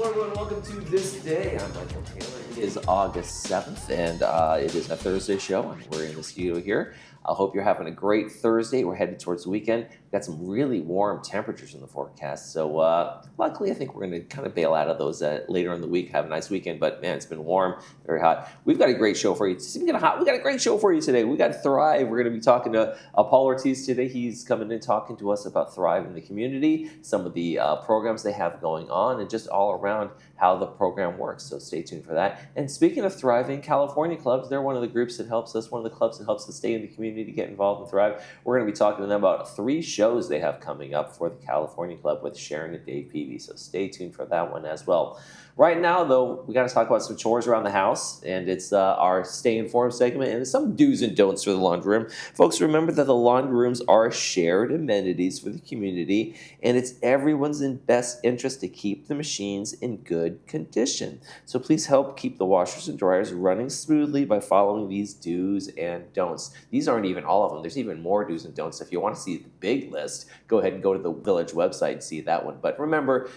Hello everyone, welcome to This Day. I'm Michael Taylor. It is August 7th and it is a Thursday show and we're in the studio here. I hope you're having a great Thursday. We're headed towards the weekend. We've got some really warm temperatures in the forecast. So luckily I think we're going to kind of bail out of those later in the week, have a nice weekend. But man, it's been warm, very hot. We've got a great show for you. Speaking of hot, we got a great show for you today. We got Thrive. We're going to be talking to Paul Ortiz today. He's coming in talking to us about Thrive in the community, some of the programs they have going on, and just all around how the program works. So stay tuned for that. And speaking of thriving, California clubs, they're one of the groups that helps us, one of the clubs that helps us stay in the community to get involved and thrive. We're going to be talking to them about 3 shows they have coming up for the California Club with Sharon and Dave Peavy. So stay tuned for that one as well. Right now, though, we got to talk about some chores around the house, and it's our Stay Informed segment, and some do's and don'ts for the laundry room. Folks, remember that the laundry rooms are shared amenities for the community, and it's everyone's in best interest to keep the machines in good condition. So please help keep the washers and dryers running smoothly by following these do's and don'ts. These aren't even all of them. There's even more do's and don'ts. If you want to see the big list, go ahead and go to the Village website and see that one. But remember,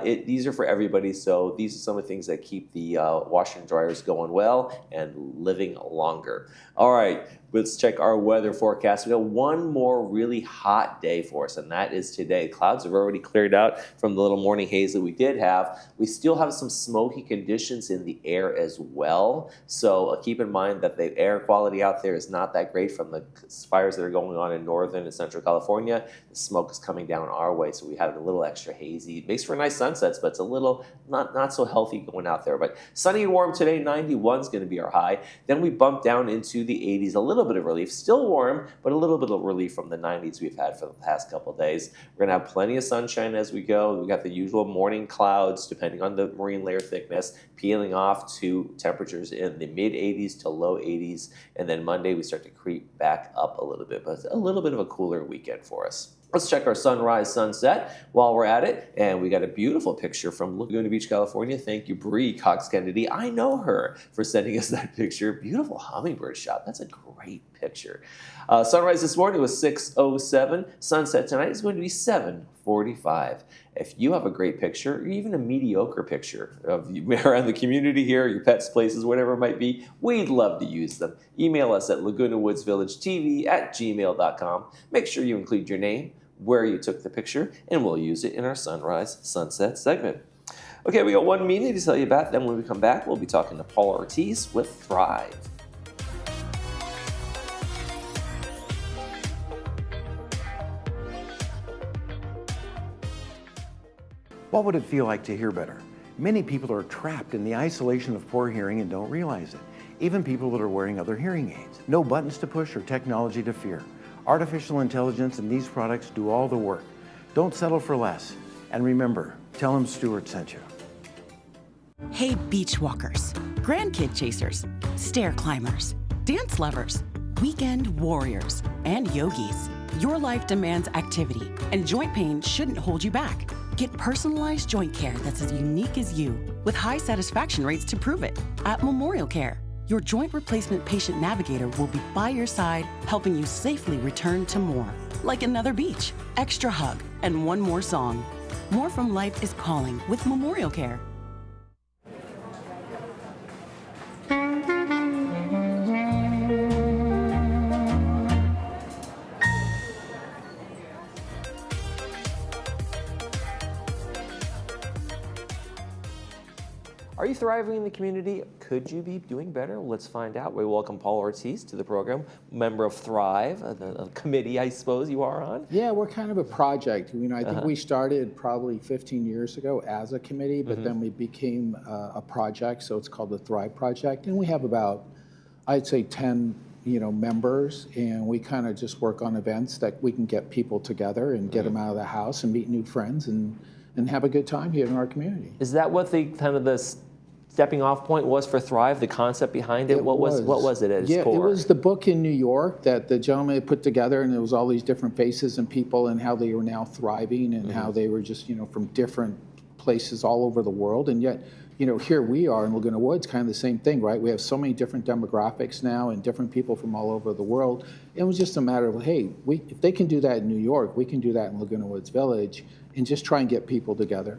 these are for everybody, so these are some of the things that keep the washer and dryers going well and living longer. All right, let's check our weather forecast. We got one more really hot day for us, and that is today. Clouds have already cleared out from the little morning haze that we did have. We still have some smoky conditions in the air as well, so keep in mind that the air quality out there is not that great from the fires that are going on in northern and central California. The smoke is coming down our way, so we have a little extra hazy. It makes for nice sunsets, but it's a little not so healthy going out there. But sunny and warm today, 91 is going to be our high. Then we bump down into the 80s, a little bit of relief. Still warm, but a little bit of relief from the 90s we've had for the past couple of days. We're going to have plenty of sunshine as we go. We got the usual morning clouds, depending on the marine layer thickness, peeling off to temperatures in the mid 80s to low 80s. And then Monday we start to creep back up a little bit, but it's a little bit of a cooler weekend for us. Let's check our sunrise, sunset while we're at it. And we got a beautiful picture from Laguna Beach, California. Thank you, Bree Cox Kennedy. I know her for sending us that picture. Beautiful hummingbird shot. That's a great picture. Sunrise this morning was 6:07. Sunset tonight is going to be 7:45. If you have a great picture, or even a mediocre picture of you around the community here, your pets, places, whatever it might be, we'd love to use them. Email us at lagunawoodsvillagetv@gmail.com. Make sure you include your name, where you took the picture, and we'll use it in our sunrise sunset segment. Okay, we got one meeting to tell you about. Then when we come back, we'll be talking to Paul Ortiz with Thrive. What would it feel like to hear better? Many people are trapped in the isolation of poor hearing and don't realize it. Even people that are wearing other hearing aids. No buttons to push or technology to fear. Artificial intelligence and these products do all the work. Don't settle for less. And remember, tell them Stuart sent you. Hey, beach walkers, grandkid chasers, stair climbers, dance lovers, weekend warriors, and yogis. Your life demands activity, and joint pain shouldn't hold you back. Get personalized joint care that's as unique as you, with high satisfaction rates to prove it. At Memorial Care, your joint replacement patient navigator will be by your side, helping you safely return to more. Like another beach, extra hug, and one more song. More from life is calling with Memorial Care. Are you thriving in the community? Could you be doing better? Let's find out. We welcome Paul Ortiz to the program, member of Thrive, the committee I suppose you are on. Yeah, we're kind of a project. I think we started probably 15 years ago as a committee, but then we became a project, so it's called the Thrive Project. And we have about, I'd say 10 members, and we kind of just work on events that we can get people together and get them out of the house and meet new friends and have a good time here in our community. Is that what the kind of the stepping off point was for Thrive, the concept behind it? What was it at its core? It was the book in New York that the gentleman had put together, and it was all these different faces and people and how they were now thriving and how they were just, from different places all over the world, and yet here we are in Laguna Woods, kind of the same thing, right? We have so many different demographics now and different people from all over the world. It was just a matter of, hey, if they can do that in New York, we can do that in Laguna Woods Village, and just try and get people together.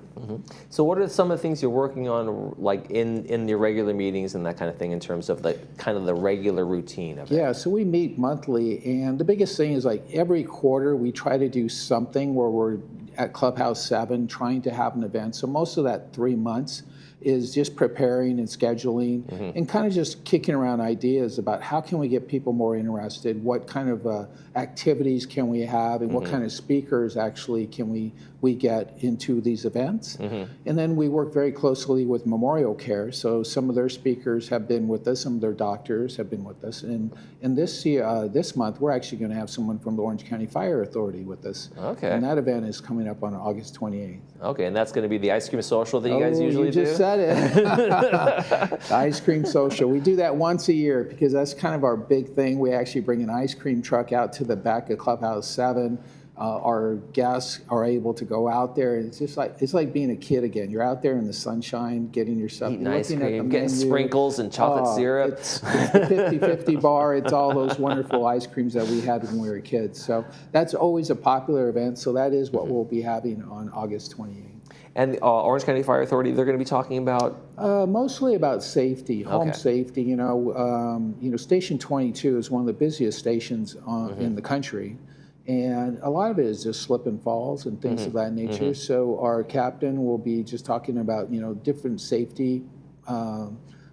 So what are some of the things you're working on, like in your regular meetings and that kind of thing, in terms of the kind of the regular routine of it? Yeah, so we meet monthly, and the biggest thing is like every quarter we try to do something where we're at Clubhouse 7 trying to have an event. So most of that 3 months is just preparing and scheduling and kind of just kicking around ideas about how can we get people more interested, what kind of activities can we have, and what kind of speakers actually can we get into these events. And then we work very closely with Memorial Care. So some of their speakers have been with us, some of their doctors have been with us. And this month, we're actually going to have someone from the Orange County Fire Authority with us. Okay. And that event is coming up on August 28th. Okay, and that's going to be the ice cream social that you guys usually do? You just said it. The ice cream social. We do that once a year because that's kind of our big thing. We actually bring an ice cream truck out to the back of Clubhouse 7. Our guests are able to go out there. It's just like being a kid again. You're out there in the sunshine, getting your stuff, eating ice looking at the cream, getting menu. sprinkles and chocolate syrup. It's the 50-50 bar. It's all those wonderful ice creams that we had when we were kids. So that's always a popular event. So that is what we'll be having on August 28th. And Orange County Fire Authority, they're going to be talking about? Mostly about safety, home safety. Station 22 is one of the busiest stations in the country. And a lot of it is just slip and falls and things of that nature. So our captain will be just talking about, different safety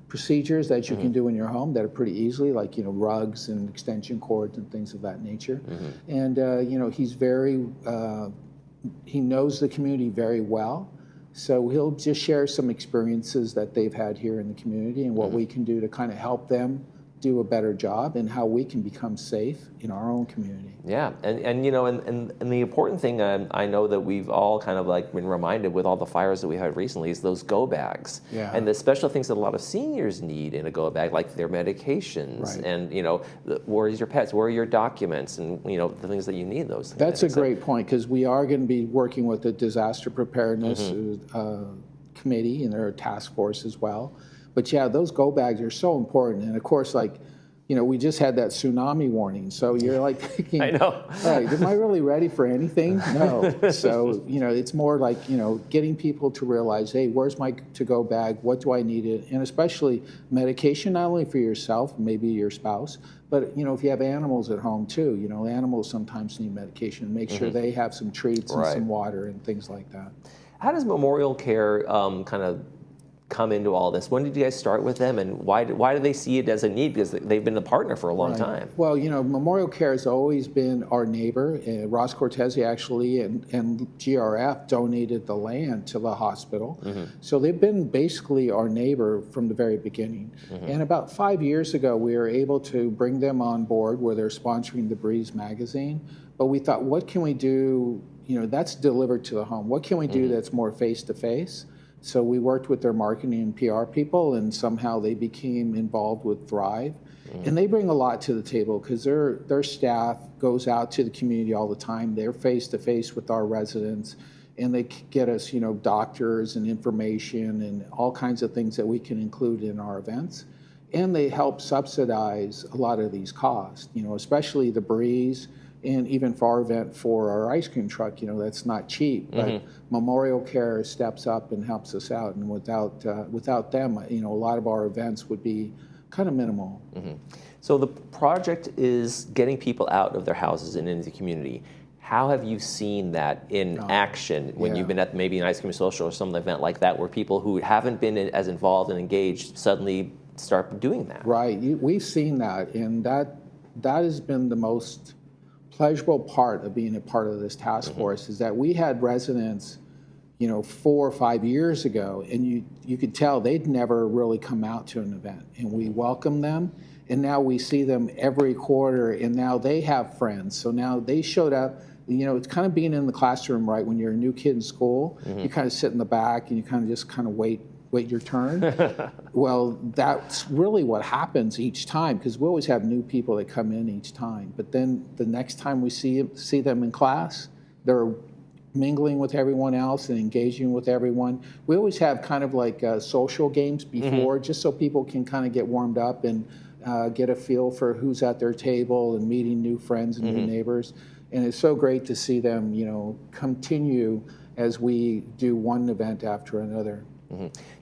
procedures that you can do in your home that are pretty easily, like, rugs and extension cords and things of that nature. And, he's he knows the community very well. So he'll just share some experiences that they've had here in the community and what we can do to kind of help them do a better job and how we can become safe in our own community. Yeah, and the important thing I know that we've all kind of like been reminded with all the fires that we had recently is those go bags. Yeah. And the special things that a lot of seniors need in a go bag, like their medications and where is your pets, where are your documents, and the things that you need. Those things. That's a great point, because we are going to be working with the disaster preparedness committee and their task force as well. But yeah, those go bags are so important. And of course, we just had that tsunami warning. So you're like thinking, I know. Right, am I really ready for anything? No. So, it's more like, getting people to realize, hey, where's my to-go bag? What do I need it? And especially medication, not only for yourself, maybe your spouse, but, if you have animals at home too, animals sometimes need medication. Make sure they have some treats and some water and things like that. How does Memorial Care kind of come into all this? When did you guys start with them, and why do they see it as a need? Because they've been a partner for a long time. Well, Memorial Care has always been our neighbor. Ross Cortese actually and GRF donated the land to the hospital. So they've been basically our neighbor from the very beginning. And about 5 years ago, we were able to bring them on board where they're sponsoring the Breeze magazine. But we thought, what can we do? That's delivered to the home. What can we do that's more face-to-face? So we worked with their marketing and PR people, and somehow they became involved with Thrive. And they bring a lot to the table because their staff goes out to the community all the time. They're face-to-face with our residents, and they get us, doctors and information and all kinds of things that we can include in our events. And they help subsidize a lot of these costs, especially the Breeze. And even for our event for our ice cream truck, that's not cheap. But Memorial Care steps up and helps us out. And without them, a lot of our events would be kind of minimal. So the project is getting people out of their houses and into the community. How have you seen that in action when you've been at maybe an ice cream social or some event like that, where people who haven't been as involved and engaged suddenly start doing that? Right. We've seen that. And that has been the most pleasurable part of being a part of this task force, is that we had residents, 4 or 5 years ago, and you could tell they'd never really come out to an event, and we welcomed them, and now we see them every quarter, and now they have friends. So now they showed up. It's kind of being in the classroom, right? When you're a new kid in school, you kind of sit in the back and you kind of wait your turn. Well, that's really what happens each time, because we always have new people that come in each time. But then the next time we see them in class, they're mingling with everyone else and engaging with everyone. We always have kind of like social games before, just so people can kind of get warmed up and get a feel for who's at their table and meeting new friends and new neighbors. And it's so great to see them, continue as we do one event after another.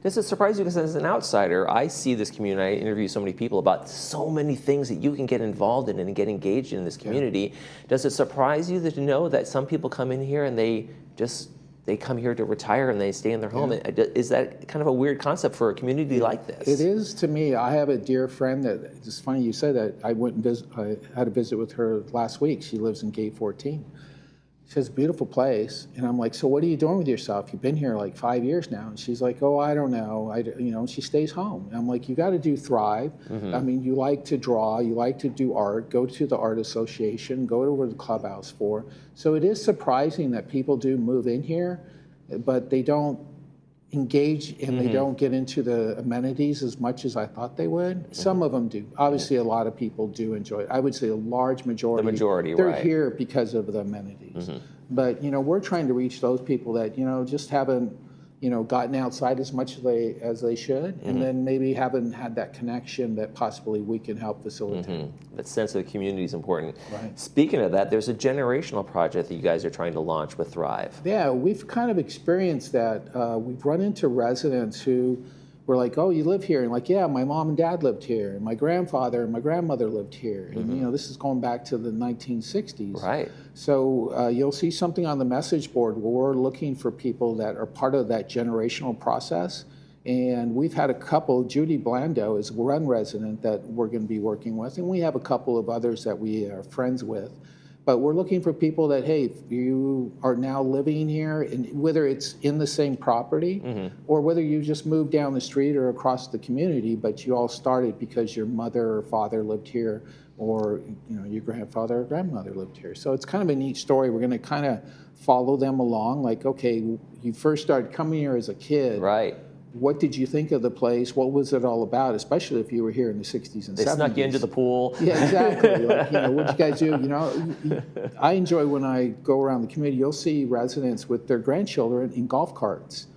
Does it surprise you, because as an outsider, I see this community, I interview so many people about so many things that you can get involved in and get engaged in this community. Does it surprise you to know that some people come in here and they come here to retire and they stay in their home? Is that kind of a weird concept for a community like this? It is to me. I have a dear friend that, it's funny you say that, I went and I had a visit with her last week. She lives in Gate 14. She has a beautiful place, and I'm like, so what are you doing with yourself? You've been here like 5 years now. And she's like, oh, I don't know. She stays home. And I'm like, you got to do Thrive. I mean, you like to draw, you like to do art, go to the art association, go to where the clubhouse for. So it is surprising that people do move in here, but they don't engage and they don't get into the amenities as much as I thought they would. Some of them do. Obviously, a lot of people do enjoy it. I would say a large majority. The majority, they're right. here because of the amenities. But, we're trying to reach those people that, just haven't, gotten outside as much as they should, and then maybe haven't had that connection that possibly we can help facilitate. That sense of the community is important. Right. Speaking of that, there's a generational project that you guys are trying to launch with Thrive. Yeah, we've kind of experienced that. We've run into residents who were like, oh, you live here? And like, yeah, my mom and dad lived here, and my grandfather and my grandmother lived here. And, this is going back to the 1960s. Right. So you'll see something on the message board where we're looking for people that are part of that generational process. And we've had a couple. Judy Blando is one resident that we're going to be working with, and we have a couple of others that we are friends with. But we're looking for people that, hey, if you are now living here, and whether it's in the same property or whether you just moved down the street or across the community, but you all started because your mother or father lived here, or your grandfather or grandmother lived here. So it's kind of a neat story. We're going to kind of follow them along. Like, okay, you first started coming here as a kid. Right. What did you think of the place? What was it all about? Especially if you were here in the 60s and 70s. They snuck you into the pool. Yeah, exactly. Like, what'd you guys do? I enjoy when I go around the community, you'll see residents with their grandchildren in golf carts.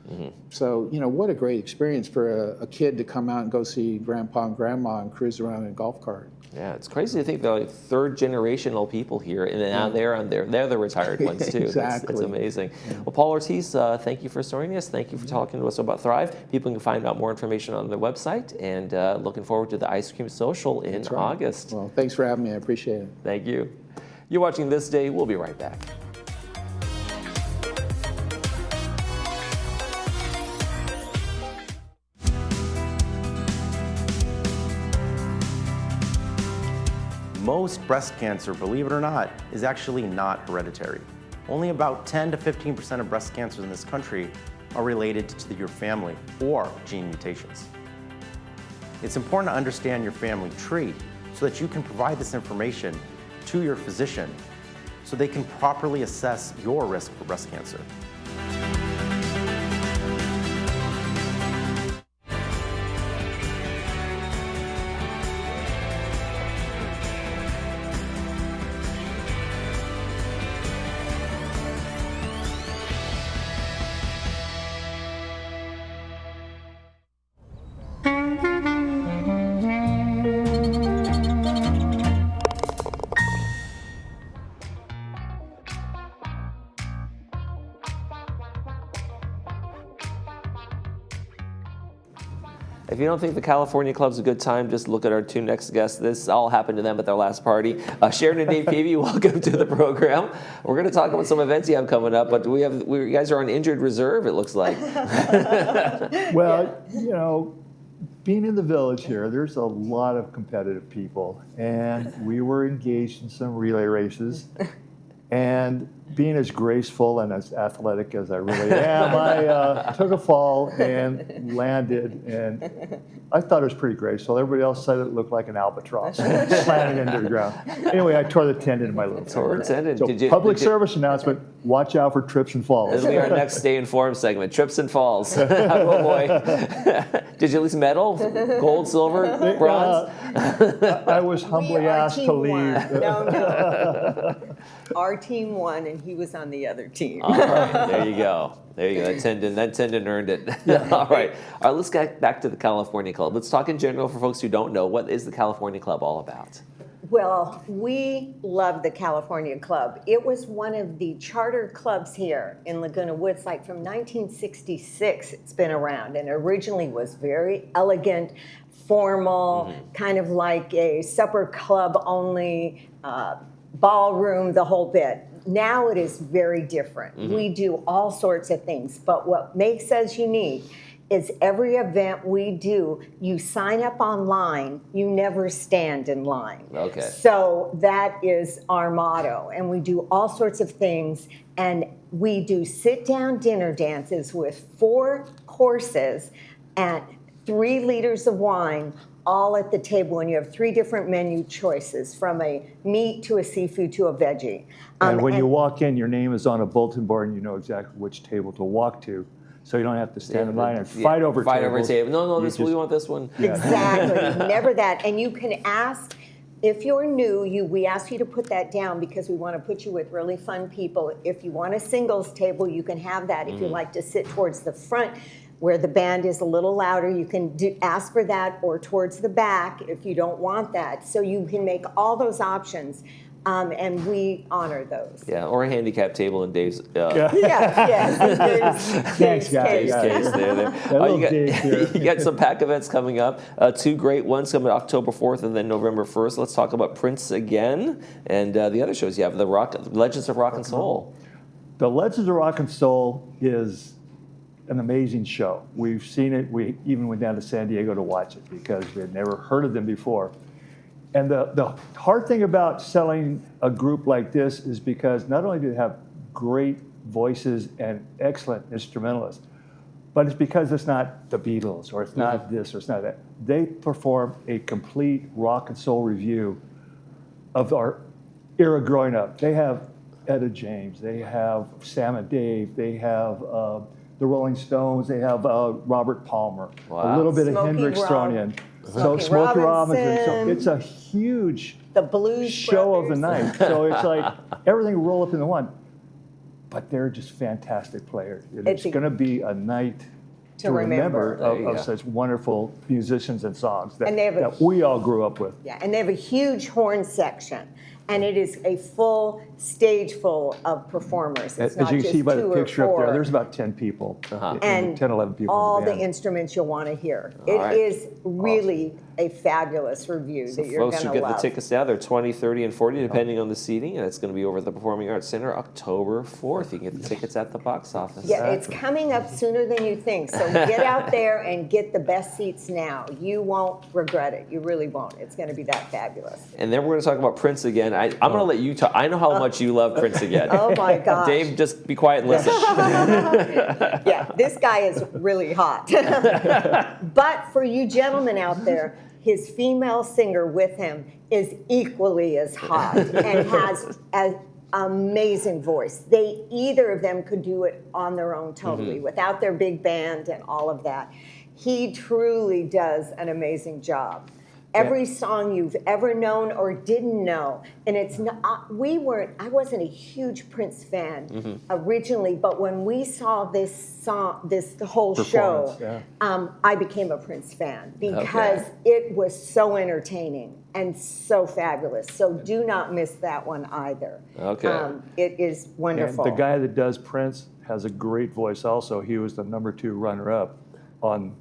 So, what a great experience for a kid to come out and go see grandpa and grandma and cruise around in a golf cart. Yeah, it's crazy to think they're like third generational people here, and now they're the retired ones too. Exactly. That's amazing. Well, Paul Ortiz, thank you for joining us. Thank you for talking to us about Thrive. People can find out more information on their website, and looking forward to the ice cream social in August. Well, thanks for having me. I appreciate it. Thank you. You're watching This Day. We'll be right back. Most breast cancer, believe it or not, is actually not hereditary. Only about 10 to 15% of breast cancers in this country are related to your family or gene mutations. It's important to understand your family tree so that you can provide this information to your physician so they can properly assess your risk for breast cancer. If you don't think the California Club's a good time, just look at our two next guests. This all happened to them at their last party. Sharon and Dave Peavy, welcome to the program. We're going to talk about some events you have coming up, but you guys are on injured reserve, it looks like. Well, being in the village here, there's a lot of competitive people, and we were engaged in some relay races. And being as graceful and as athletic as I really am, I took a fall and landed, and I thought it was pretty graceful. Everybody else said it looked like an albatross, slanted into the ground. Anyway, I tore the tendon in my little finger. So public service announcement, watch out for trips and falls. This will be our next Stay Informed segment, trips and falls. Oh boy. Did you at least medal? Gold, silver, bronze? I was humbly asked to leave. No. Our team won, and He was on the other team. There you go. There you go. That tendon earned it. All right. Let's get back to the California Club. Let's talk in general for folks who don't know. What is the California Club all about? Well, we love the California Club. It was one of the charter clubs here in Laguna Woods, like from 1966 it's been around, and originally was very elegant, formal, kind of like a supper club only, ballroom, the whole bit. Now it is very different. We do all sorts of things, but what makes us unique is every event we do, you sign up online, you never stand in line. Okay. So that is our motto, and we do all sorts of things, and we do sit-down dinner dances with 4 courses and 3 liters of wine, all at the table, and you have 3 different menu choices, from a meat to a seafood to a veggie. And when you walk in, your name is on a bulletin board, and you know exactly which table to walk to. So you don't have to stand in line and fight over tables. No, You we want this one. Exactly, never that. And you can ask, if you're new, we ask you to put that down because we want to put you with really fun people. If you want a singles table, you can have that. If you like to sit towards the front where the band is a little louder, you can ask for that, or towards the back if you don't want that. So you can make all those options. And we honor those. Yeah, or a handicap table in Dave's. Thanks, guys. Case there. You got some pack events coming up. 2 great ones coming October 4th and then November 1st. Let's talk about Prince again, and the other shows you have. The Legends of Rock and Soul. The Legends of Rock and Soul is an amazing show. We've seen it. We even went down to San Diego to watch it because we had never heard of them before. And the hard thing about selling a group like this is because not only do they have great voices and excellent instrumentalists, but it's because it's not the Beatles, or it's not this, or it's not that. They perform a complete rock and soul review of our era growing up. They have Etta James, they have Sam and Dave, they have the Rolling Stones, they have Robert Palmer, a little bit of Hendrix thrown in. So Smokey Robinson. So it's a huge the blues show brothers. of the night. So it's like everything roll up into one. But they're just fantastic players. It's going to be a night to remember of such wonderful musicians and songs that we all grew up with. Yeah, and they have a huge horn section. And it is a full stage full of performers. It's As you can see by the picture up there, there's about 10 people, and 10, 11 people. All in the band. the instruments you'll want to hear. It is really a fabulous review that you're going to love. Folks who get the tickets now, they're 20, 30, and 40, depending on the seating, and it's going to be over at the Performing Arts Center October 4th. You can get the tickets at the box office. Yeah, it's coming up sooner than you think, so get out there and get the best seats now. You won't regret it. You really won't. It's going to be that fabulous. And then we're going to talk about Prince again. I'm going to let you talk. I know how much you love Prince again. Oh, my gosh. Dave, just be quiet and listen. Yeah, this guy is really hot. But for you gentlemen out there, his female singer with him is equally as hot and has an amazing voice. Either of them could do it on their own totally, without their big band and all of that. He truly does an amazing job. Every song you've ever known or didn't know, and it's not. I wasn't a huge Prince fan originally, but when we saw the whole show, I became a Prince fan because it was so entertaining and so fabulous. So do not miss that one either. Okay, it is wonderful. And the guy that does Prince has a great voice. Also, he was the #2 runner-up on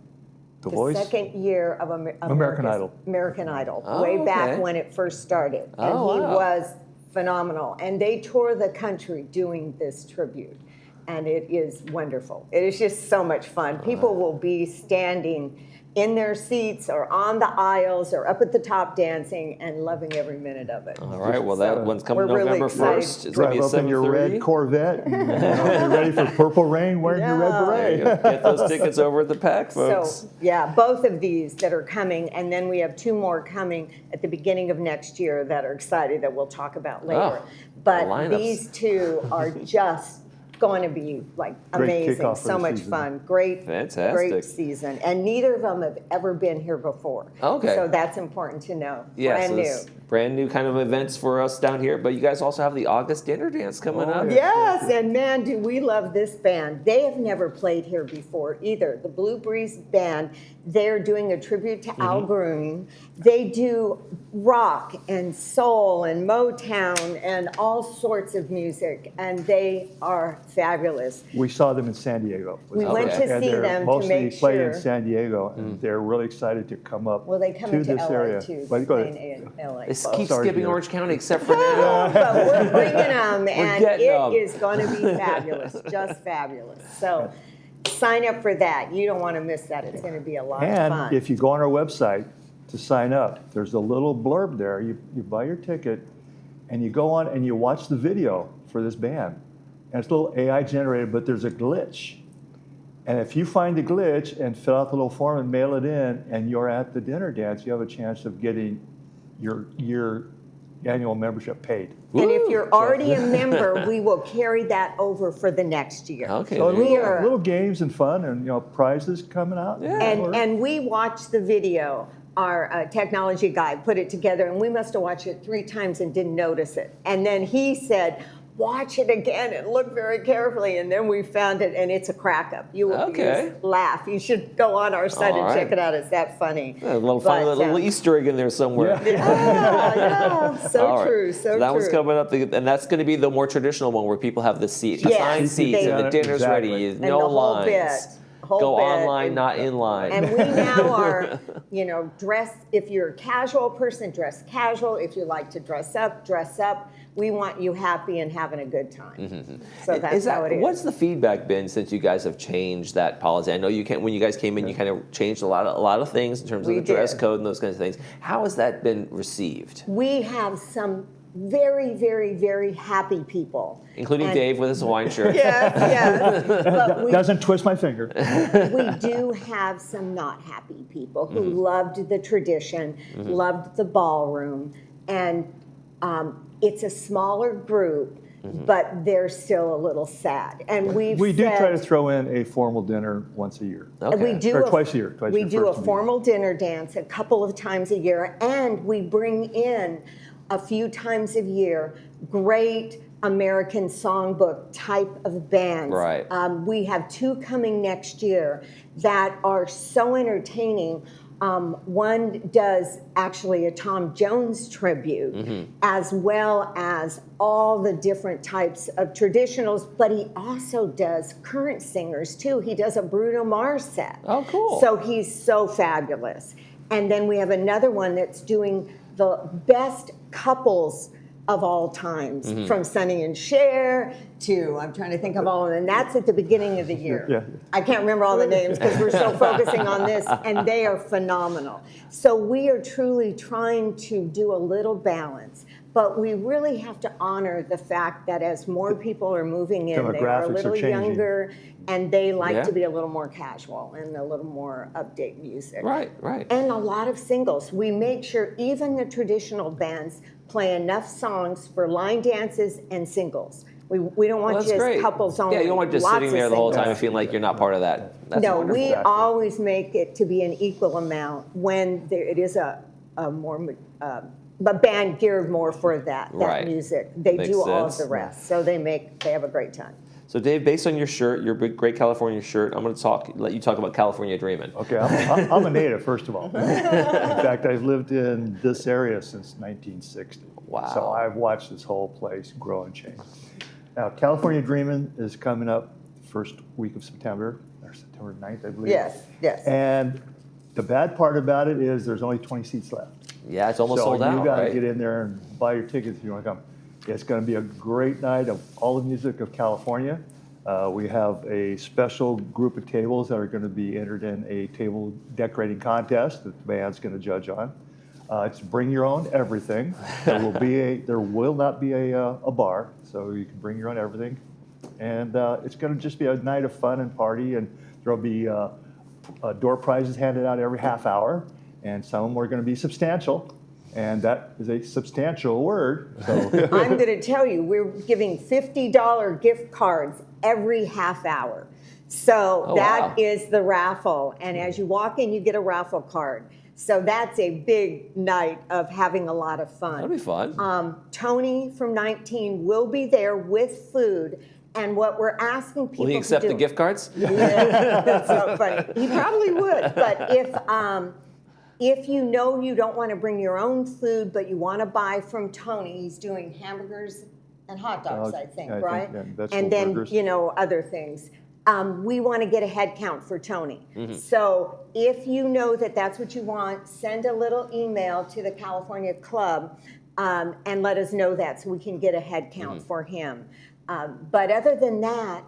The Voice? Second year of American Idol. American Idol, way back when it first started. And he was phenomenal. And they tour the country doing this tribute. And it is wonderful. It is just so much fun. People will be standing in their seats or on the aisles or up at the top dancing and loving every minute of it. All right, well, that one's coming we're really November 1st. It's going to Drive be at up in your 7:30. red Corvette, and, you're ready for Purple Rain wearing your red There you beret. go. Get those tickets over at the PAC, folks. So, yeah, both of these that are coming, and then we have 2 more coming at the beginning of next year that are excited that we'll talk about later. the But lineups. these 2 are just going to be like Great amazing. kickoff for So the much season. fun. Great, Fantastic. great season. And neither of them have ever been here before. Okay. So that's important to know. Yeah, Brand so new. it's brand new kind of events for us down here. But you guys also have the August dinner dance coming Oh, up. yeah. Yes, and man, do we love this band. They have never played here before either. The Blue Breeze Band, they're doing a tribute to Al Green. They do rock and soul and Motown and all sorts of music, and they are fabulous. We saw them in San Diego. We went to And see they're them to mostly make play sure. in San Diego, and they're really excited to come up Well, they come to into this LA area. too. But go They ahead. play in LA. Let's Oh, keep sorry, skipping dear. Orange County except for now. But we're bringing them, and getting it 'em. is going to be fabulous, just fabulous. So sign up for that. You don't want to miss that. It's going to be a lot of And fun. if you go on our website to sign up, there's a little blurb there. You buy your ticket, and you go on and you watch the video for this band. And it's a little AI generated, but there's a glitch. And if you find the glitch and fill out the little form and mail it in, and you're at the dinner dance, you have a chance of getting your annual membership paid. And if you're already a member, we will carry that over for the next year. Okay. So there you go. are- little games and fun, and prizes coming out. Yeah. And we watched the video. Our technology guy put it together, and we must have watched it 3 times and didn't notice it. And then he said, watch it again and look very carefully. And then we found it, and it's a crack up. You will Okay. just laugh. You should go on our site All and right. check it out. It's that funny. A little funny But, little Easter egg in there somewhere. yeah, so All right. true, so that true. one's coming up, and that's going to be the more traditional one where people have the seat, Yes, assigned seats, they- and the dinner's Exactly. ready. And No the whole lines. bit. Whole Go bit. online, not in line. And we now are, dress, if you're a casual person, dress casual. If you like to dress up, dress up. We want you happy and having a good time. So that's how it is. What's the feedback been since you guys have changed that policy? I know when you guys came in, you kind of changed a lot of things in terms of We the dress did. code and those kinds of things. How has that been received? We have some very, very, very happy people. Including And- Dave with his Hawaiian shirt. Yes, yes. But we Doesn't twist my finger. we do have some not happy people who loved the tradition, loved the ballroom, and it's a smaller group, but they're still a little sad. And We do try to throw in a formal dinner once a year. Okay. we do Or twice a year. Twice a we year, do a first and formal dinner dance a couple of times a year, and we bring in a few times a year great American songbook type of bands. Right. We have 2 coming next year that are so entertaining. One does actually a Tom Jones tribute, as well as all the different types of traditionals, but he also does current singers too. He does a Bruno Mars set. Oh, cool. So he's so fabulous. And then we have another one that's doing the best couples of all times, from Sonny and Cher to, I'm trying to think of all of them, and that's at the beginning of the year. Yeah. I can't remember all the names because we're so focusing on this, and they are phenomenal. So we are truly trying to do a little balance, but we really have to honor the fact that as more people are moving in, they are a Demographics are little changing. younger, and they like Yeah. to be a little more casual and a little more update music. Right. And a lot of singles. We make sure even the traditional bands play enough songs for line dances and singles. We don't want Well, that's just great. couples only. Yeah, you don't want just Lots sitting of there the whole singles. time and feeling like you're not part of that. That's No, wonderful. we Exactly. always make it to be an equal amount when it is a more a band geared more for that Right. music. They Makes do all of sense. the rest, so they have a great time. So Dave, based on your shirt, your big Great California shirt, I'm going to let you talk about California Dreamin'. Okay, I'm a native, first of all. In fact, I've lived in this area since 1960. Wow. So I've watched this whole place grow and change. Now, California Dreamin' is coming up first week of September, or September 9th, I believe. Yes. And the bad part about it is there's only 20 seats left. Yeah, it's almost So sold out, you got to right? get in there and buy your tickets if you want to come. It's going to be a great night of all the music of California. We have a special group of tables that are going to be entered in a table decorating contest that the band's going to judge on. It's bring your own everything. There will not be a bar, so you can bring your own everything. And it's going to just be a night of fun and party, and there'll be door prizes handed out every half hour, and some of them are going to be substantial. And that is a substantial word. So I'm going to tell you, we're giving $50 gift cards every half hour. So that wow. is the raffle. And as you walk in, you get a raffle card. So that's a big night of having a lot of fun. That'll be fun. Tony from 19 will be there with food. And what we're asking people Will he accept to do, the gift cards? Yeah, that's so funny. He probably would. But if you know you don't want to bring your own food, but you want to buy from Tony, he's doing hamburgers and hot dogs, I think, right? Yeah, vegetable and then, burgers. other things. We want to get a head count for Tony. So if you know that that's what you want, send a little email to the California Club and let us know that so we can get a head count for him. But other than that,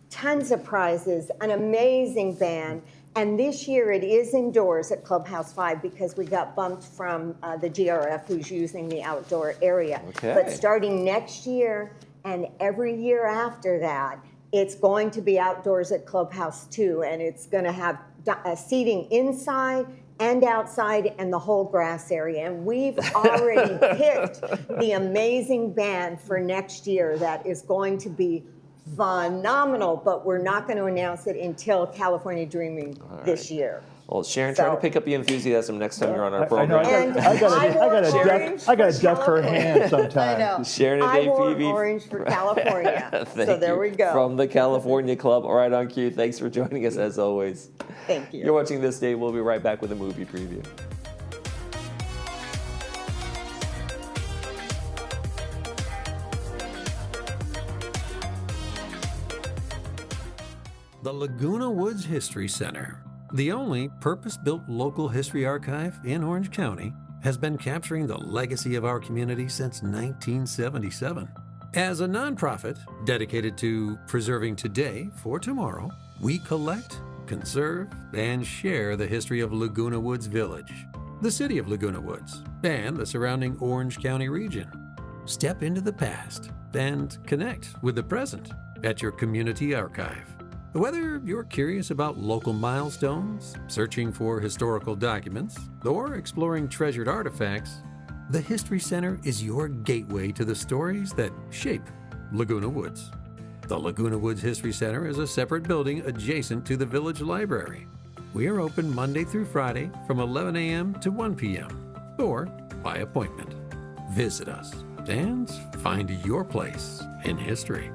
tons of prizes, an amazing band. And this year it is indoors at Clubhouse 5 because we got bumped from the GRF who's using the outdoor area. Okay. But starting next year and every year after that, it's going to be outdoors at Clubhouse 2, and it's going to have seating inside and outside and the whole grass area. And we've already picked the amazing band for next year that is going to be phenomenal, but we're not going to announce it until California Dreaming this year. Well, Sharon, try to So- pick up the enthusiasm next time you're on our I know, program. And I I gotta duck her California. hand I sometime. know. Sharon and I Dave wore Peavy. orange for California. Thank So there you. we go. From the California Club. All right, on cue. Thanks for joining us as always. Thank you. You're watching This Day. We'll be right back with a movie preview. The Laguna Woods History Center, the only purpose-built local history archive in Orange County, has been capturing the legacy of our community since 1977. As a nonprofit dedicated to preserving today for tomorrow, we collect, conserve, and share the history of Laguna Woods Village, the city of Laguna Woods, and the surrounding Orange County region. Step into the past and connect with the present at your community archive. Whether you're curious about local milestones, searching for historical documents, or exploring treasured artifacts, the History Center is your gateway to the stories that shape Laguna Woods. The Laguna Woods History Center is a separate building adjacent to the Village Library. We are open Monday through Friday from 11 a.m. to 1 p.m. or by appointment. Visit us and find your place in history.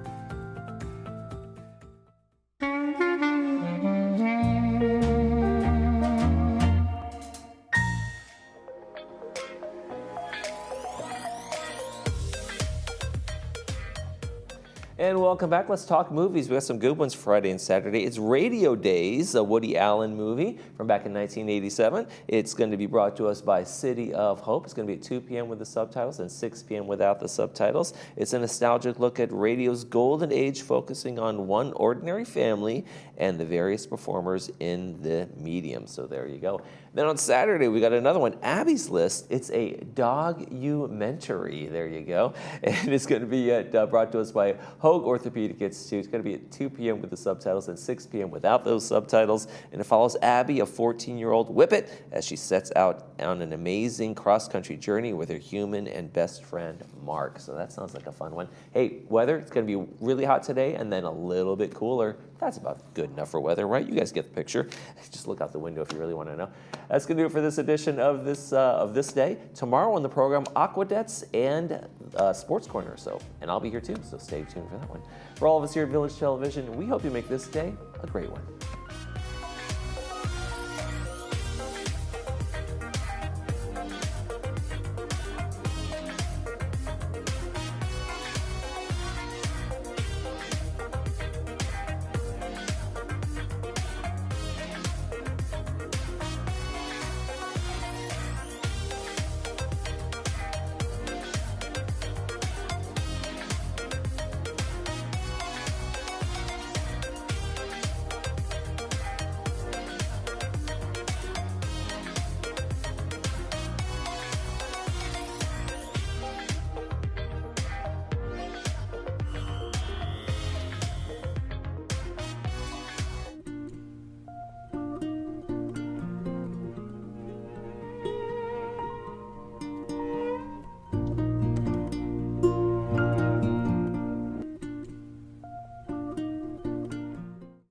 And welcome back. Let's talk movies. We got some good ones Friday and Saturday. It's Radio Days, a Woody Allen movie from back in 1987. It's going to be brought to us by City of Hope. It's going to be at 2 p.m. with the subtitles and 6 p.m. without the subtitles. It's a nostalgic look at radio's golden age, focusing on one ordinary family and the various performers in the medium. So there you go. Then on Saturday, we got another one, Abby's List. It's a dog-umentary. There you go. And it's going to be brought to us by Hogue Orthopedic Institute. It's going to be at 2 p.m. with the subtitles and 6 p.m. without those subtitles. And it follows Abby, a 14-year-old whippet, as she sets out on an amazing cross-country journey with her human and best friend, Mark. So that sounds like a fun one. Hey, weather, it's going to be really hot today and then a little bit cooler. That's about good enough for weather, right? You guys get the picture. Just look out the window if you really want to know. That's going to do it for this edition of This Day. Tomorrow on the program, Aquadettes and Sports Corner. And I'll be here too, so stay tuned for that one. For all of us here at Village Television, we hope you make this day a great one.